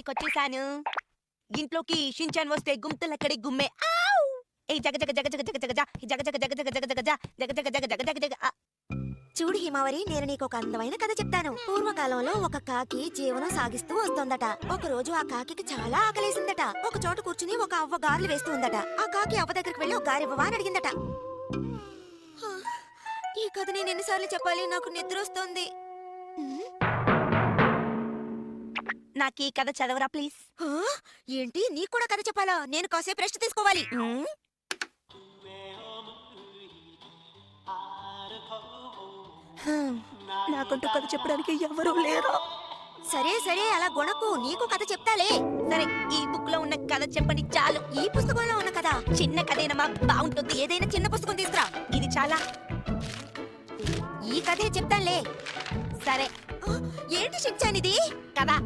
బయటికొచ్చేసాను. ఇంట్లోకి షించాన్ వస్తే గుంతలక్కడే గుమ్మే. ఆవ్! ఏ జగ జగ జగ జగ జగ జగ జగ జగ జగ జగ జగ జగ జగ జగ జగ జగ జగ జగ జగ. చూడు హిమావరి, నేను నీకు ఒక అందమైన కథ చెప్తాను. పూర్వకాలంలో ఒక కాకి జీవనం సాగిస్తూ వస్తోందట. ఒక రోజు ఆ కాకి చాలా ఆకలేసిందట. ఒక చోట కూర్చుని ఒక అవ్వ గారెలు వేస్తూ ఉందట. ఆ కాకి అవ్వ దగ్గరికి వెళ్లి ఒక గారె ఇవ్వవా అని అడిగిందట. ఈ కథ నేను ఎన్నిసార్లు చెప్పాలి? నాకు నిద్ర వస్తోంది. నాకీ కథ చదవరా ప్లీజ్. ఏంటి, నీకు కూడా కథ చెప్పాలా? నేను కాసేపు రెస్ట్ తీసుకోవాలి. నాకంటూ కథ చెప్పడానికి ఎవరూ లేరు. సరే సరే, అలా గొణకు, నీకు కథ చెప్తాలే. సరే, ఈ బుక్ లో ఉన్న కథ చెప్పండి చాలు. ఈ పుస్తకంలో ఉన్న కథ చిన్న కథేనమ్మా, బాగుంటుంది. ఏదైనా చిన్న పుస్తకం తీసుకురా. ఇది చాలా. ఈ కథే చెప్తానులే. సరే, ఏంటి షించాన్ ఇది? కదా